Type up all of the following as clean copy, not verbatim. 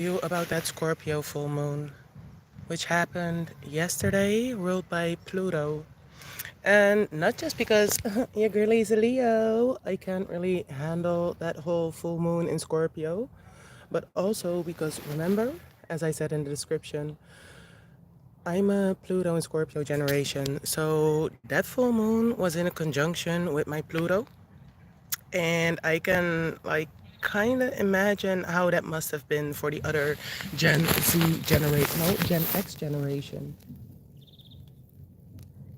You about that Scorpio full moon, which happened yesterday, ruled by Pluto. And not just because your girlie is a Leo, I can't really handle that whole full moon in Scorpio, but also because remember, as I said in the description, I'm a Pluto and Scorpio generation. So that full moon was in a conjunction with my Pluto, and I can like kind of imagine how that must have been for the other Gen Z generation, no, Gen X generation.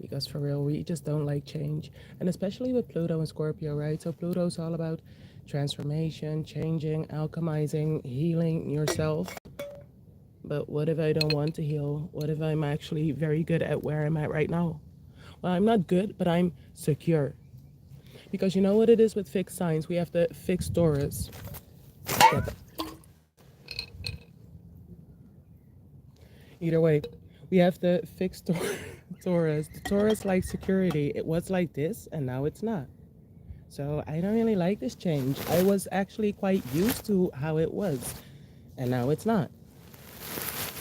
Because for real, we just don't like change, and especially with Pluto and Scorpio, right? So Pluto's all about transformation, changing, alchemizing, healing yourself. But what if I don't want to heal? What if I'm actually very good at where I'm at right now? Well, I'm not good, but I'm secure. Because you know what it is with fixed signs? We have to fix Taurus. Yeah, either way, we have to fix Taurus. The Taurus likes security. It was like this, and now it's not. So I don't really like this change. I was actually quite used to how it was, and now it's not.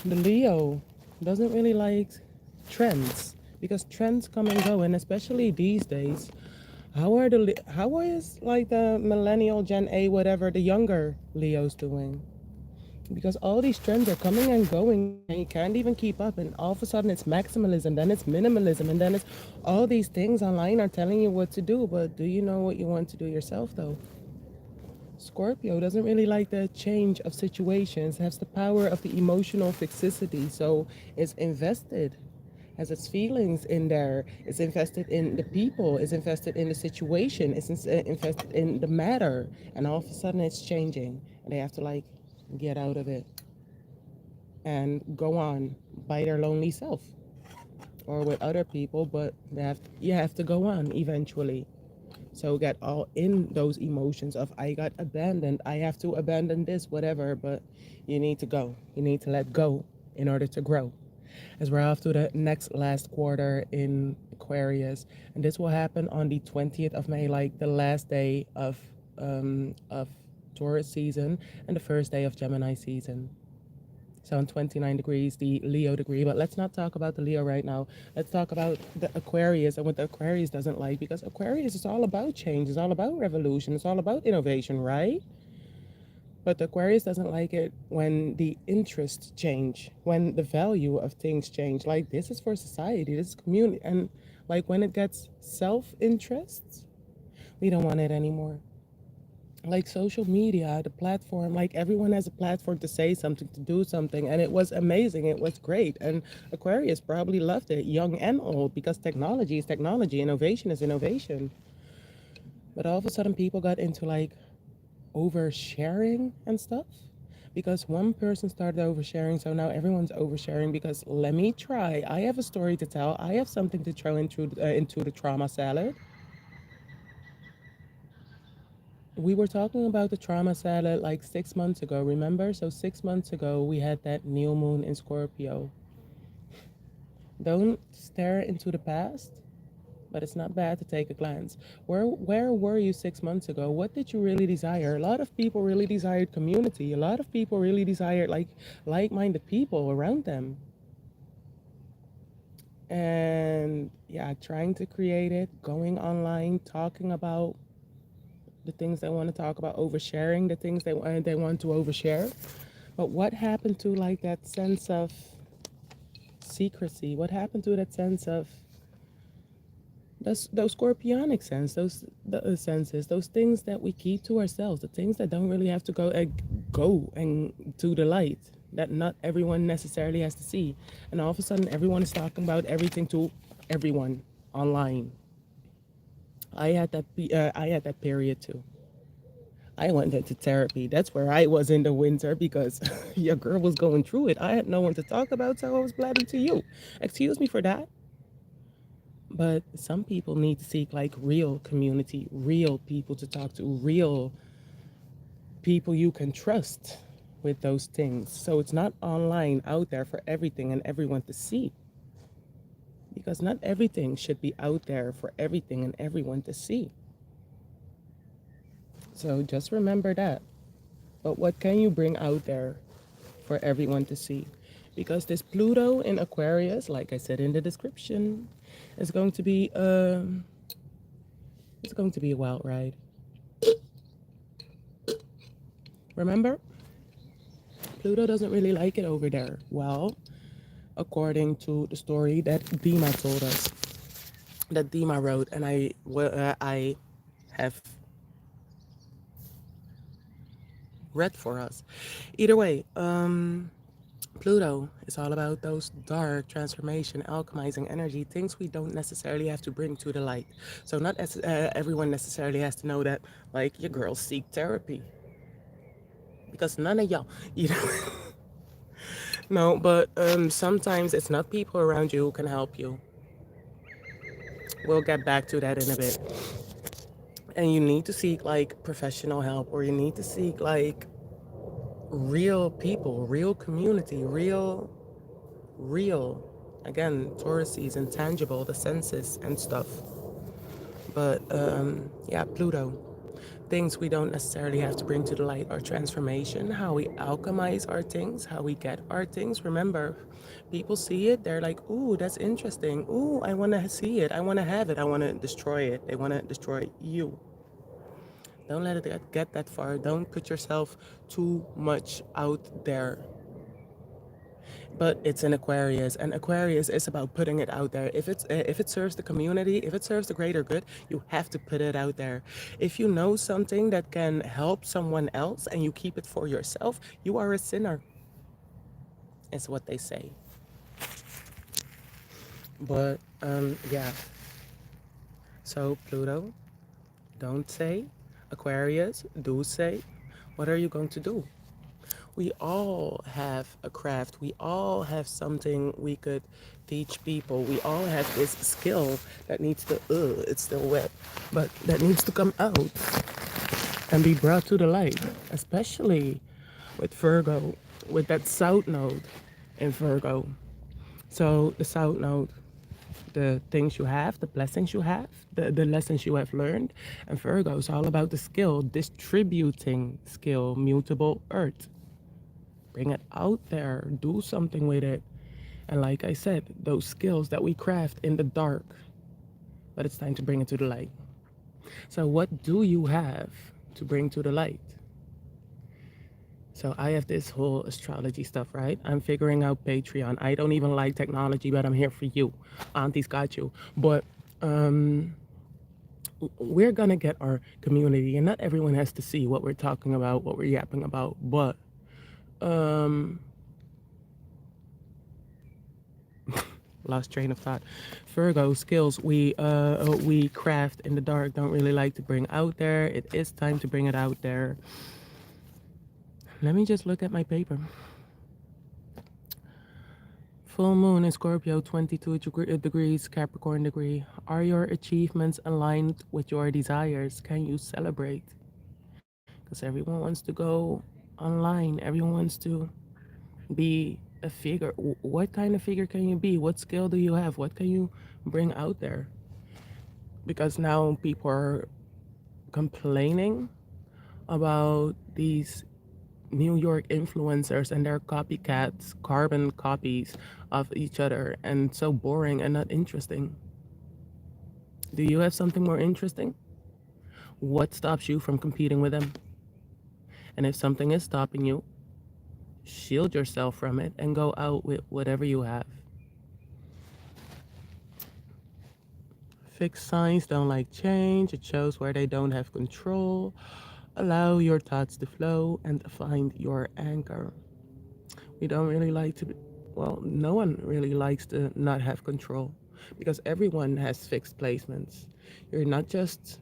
The Leo doesn't really like trends because trends come and go, and especially these days, how is like the millennial Gen A whatever the younger Leos doing? Because all these trends are coming and going and you can't even keep up, and all of a sudden it's maximalism, then it's minimalism, and then it's all these things online are telling you what to do, but do you know what you want to do yourself though? Scorpio doesn't really like the change of situations, has the power of the emotional fixicity, so it's invested, has its feelings in there, it's invested in the people, it's invested in the situation, it's invested in the matter, and all of a sudden it's changing and they have to like get out of it and go on by their lonely self or with other people, but you have to go on eventually. So get all in those emotions of I got abandoned, I have to abandon this, whatever, but you need to go. You need to let go in order to grow. As we're off to the next last quarter in Aquarius, and this will happen on the 20th of May, like the last day of Taurus season and the first day of Gemini season. So in 29 degrees, the Leo degree. But let's not talk about the Leo right now. Let's talk about the Aquarius and what the Aquarius doesn't like, because Aquarius is all about change. It's all about revolution. It's all about innovation, right? But the Aquarius doesn't like it when the interests change, when the value of things change. Like this is for society, this is community. And like when it gets self-interests, we don't want it anymore. Like social media, the platform, like everyone has a platform to say something, to do something, and it was amazing. It was great, and Aquarius probably loved it, young and old, because technology is technology, innovation is innovation. But all of a sudden, people got into like oversharing and stuff. Because one person started oversharing, so now everyone's oversharing. Because let me try. I have a story to tell. I have something to throw into the trauma salad. We were talking about the trauma salad like 6 months ago, remember? So 6 months ago, we had that new moon in Scorpio. Don't stare into the past, but it's not bad to take a glance. Where were you 6 months ago? What did you really desire? A lot of people really desired community. A lot of people really desired like-minded people around them. And yeah, trying to create it, going online, talking about the things they want to talk about, oversharing the things they want to overshare. But what happened to like that sense of secrecy? What happened to that sense of those scorpionic sense, those senses, those things that we keep to ourselves, the things that don't really have to go and to the light, that not everyone necessarily has to see. And all of a sudden, everyone is talking about everything to everyone online. I had that period too. I went into therapy. That's where I was in the winter because your girl was going through it. I had no one to talk about, so I was blabbing to you. Excuse me for that. But some people need to seek like real community, real people to talk to, real people you can trust with those things. So it's not online out there for everything and everyone to see. Because not everything should be out there for everything and everyone to see. So just remember that. But what can you bring out there? for everyone to see. Because this Pluto in Aquarius, like I said in the description, is going to be it's going to be a wild ride. Remember? Pluto doesn't really like it over there. Well, according to the story that Dima told us, that Dima wrote, and I have read for us. Either way, Pluto is all about those dark transformation, alchemizing energy, things we don't necessarily have to bring to the light. So not as everyone necessarily has to know that, like, your girls seek therapy, because none of y'all, you know. No, but sometimes it's not people around you who can help you. We'll get back to that in a bit. And you need to seek like professional help, or you need to seek like real people, real community, real. Again, Taurus season, tangible, the senses and stuff. But yeah, Pluto. Things we don't necessarily have to bring to the light are transformation, how we alchemize our things, how we get our things. Remember, people see it, they're like, ooh, that's interesting. Ooh, I want to see it. I want to have it. I want to destroy it. They want to destroy you. Don't let it get that far. Don't put yourself too much out there. But it's an Aquarius, and Aquarius is about putting it out there. If it serves the community, if it serves the greater good, you have to put it out there. If you know something that can help someone else and you keep it for yourself, you are a sinner. Is what they say. But yeah. So Pluto, don't say. Aquarius, do say. What are you going to do? We all have a craft. We all have something we could teach people. We all have this skill that needs to, it's still wet, but that needs to come out and be brought to the light, especially with Virgo, with that South Node in Virgo. So the South Node, the things you have, the blessings you have, the lessons you have learned. And Virgo is all about the skill, distributing skill, mutable earth. Bring it out there, do something with it. And like I said, those skills that we craft in the dark, but it's time to bring it to the light. So what do you have to bring to the light? So I have this whole astrology stuff, right? I'm figuring out Patreon. I don't even like technology, but I'm here for you. Auntie's got you. But we're gonna get our community, and not everyone has to see what we're talking about, what we're yapping about, but lost train of thought. Virgo skills we craft in the dark, don't really like to bring out there. It is time to bring it out there. Let me just look at my paper. Full moon in Scorpio, 22 degrees, Capricorn degree. Are your achievements aligned with your desires? Can you celebrate? Because everyone wants to go online. Everyone wants to be a figure. What kind of figure can you be? What skill do you have? What can you bring out there? Because now people are complaining about these New York influencers and their copycats, carbon copies of each other, and so boring and not interesting. Do you have something more interesting? What stops you from competing with them? And if something is stopping you, shield yourself from it and go out with whatever you have. Fixed signs don't like change. It shows where they don't have control. Allow your thoughts to flow and find your anchor. We don't really like to, well, no one really likes to not have control, because everyone has fixed placements. You're not just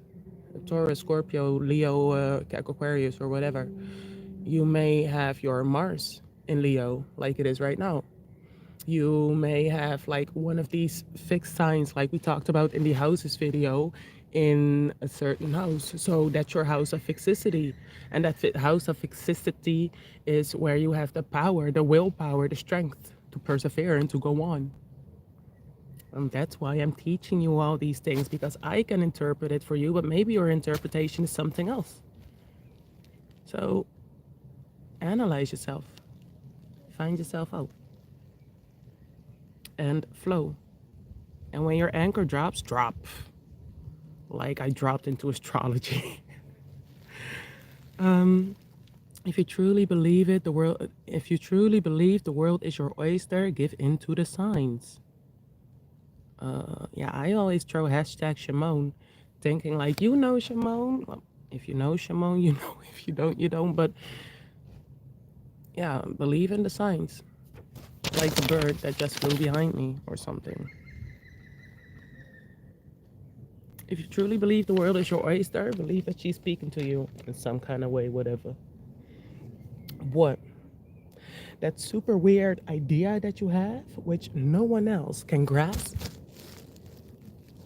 Taurus, Scorpio, Leo, Aquarius, or whatever. You may have your Mars in Leo, like it is right now. You may have like one of these fixed signs, like we talked about in the houses video, in a certain house. So that's your house of fixicity. And that house of fixicity is where you have the power, the willpower, the strength to persevere and to go on. And that's why I'm teaching you all these things, because I can interpret it for you, but maybe your interpretation is something else. So analyze yourself. find yourself out and flow. And when your anchor drops, drop. Like I dropped into astrology. If you truly believe it, the world. If you truly believe the world is your oyster, give in to the signs. Yeah, I always throw hashtag Shmoane, thinking like, you know Shmoane. Well, if you know Shmoane, you know. If you don't, you don't. But yeah, believe in the signs, like the bird that just flew behind me or something. If you truly believe the world is your oyster, believe that she's speaking to you in some kind of way, whatever. What? That super weird idea that you have, which no one else can grasp,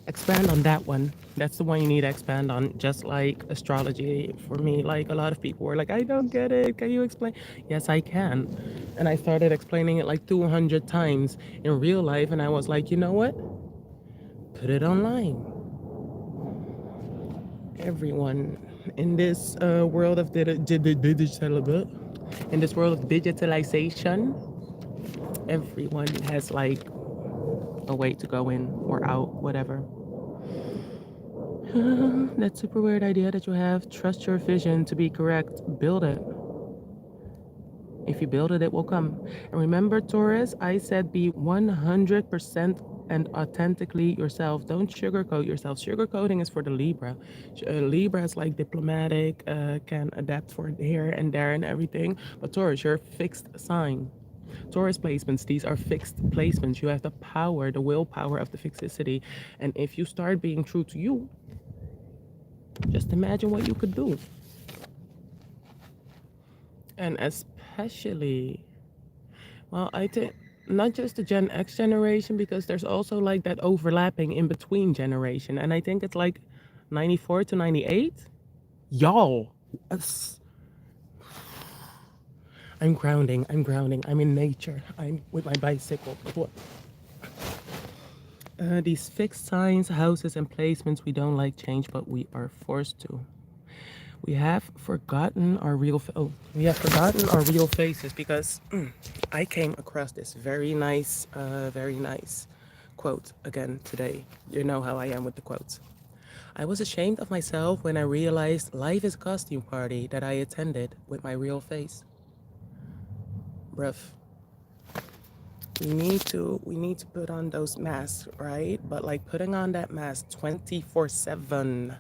expand on that one. That's the one you need to expand on, just like astrology. For me, like a lot of people were like, I don't get it. Can you explain? Yes, I can. And I started explaining it like 200 times in real life. And I was like, you know what? Put it online. Everyone in this world of in this world of digitalization, everyone has like a way to go in or out, whatever. That super weird idea that you have, trust your vision to be correct, build it. If you build it, it will come. And remember, Taurus, I said be 100% and authentically yourself. Don't sugarcoat yourself. Sugarcoating is for the Libra. Libra is like diplomatic, can adapt for here and there and everything. But Taurus, you're a fixed sign. Taurus placements, these are fixed placements. You have the power, the willpower of the fixicity. And if you start being true to you, just imagine what you could do. And especially, well, I think not just the Gen X generation, because there's also like that overlapping in between generation. And I think it's like 94 to 98. Y'all, I'm grounding. I'm in nature. I'm with my bicycle. These fixed signs, houses, and placements, we don't like change, but we are forced to. We have forgotten our real faces, because I came across this very nice quote again today. You know how I am with the quotes. I was ashamed of myself when I realized life is a costume party that I attended with my real face. Bruv. We need to put on those masks, right? But like putting on that mask 24/7,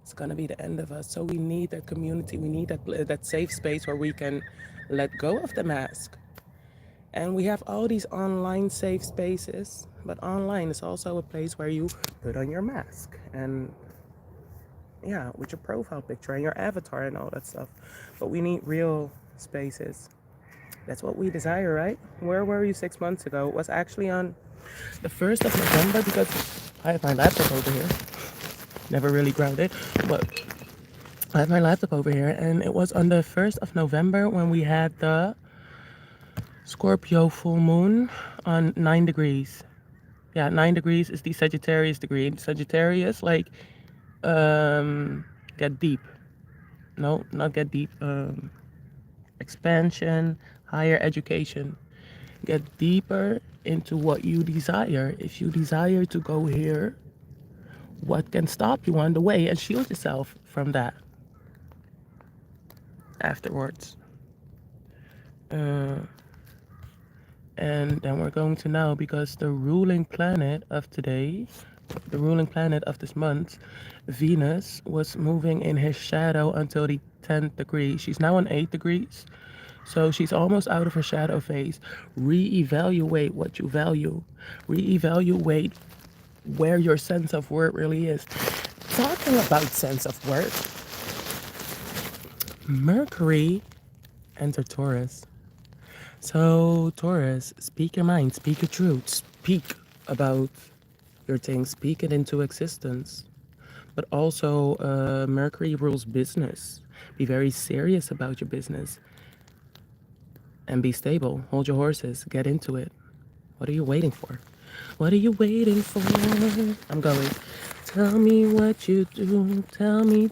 it's gonna be the end of us. So we need that community. We need that safe space where we can let go of the mask. And we have all these online safe spaces, but online is also a place where you put on your mask and yeah, with your profile picture and your avatar and all that stuff. But we need real spaces. That's what we desire, right? Where were you 6 months ago? It was actually on the 1st of November, because I have my laptop over here. Never really grounded, but I have my laptop over here, and it was on the 1st of November when we had the Scorpio Full Moon on 9 degrees. Yeah, 9 degrees is the Sagittarius degree. Sagittarius, like, get deep. No, not get deep. Expansion, higher education. Get deeper into what you desire. If you desire to go here, what can stop you on the way, and shield yourself from that afterwards. And then we're going to now, because the ruling planet of today, the ruling planet of this month, Venus, was moving in his shadow until the 10th degree. She's now on 8 degrees. So she's almost out of her shadow phase. Reevaluate what you value. Reevaluate where your sense of worth really is. Talking about sense of worth, Mercury entered Taurus. So Taurus, speak your mind, speak your truth, speak about your things, speak it into existence. But also Mercury rules business. Be very serious about your business. And be stable. Hold your horses. Get into it. What are you waiting for? What are you waiting for? I'm going. Tell me what you do. Tell me.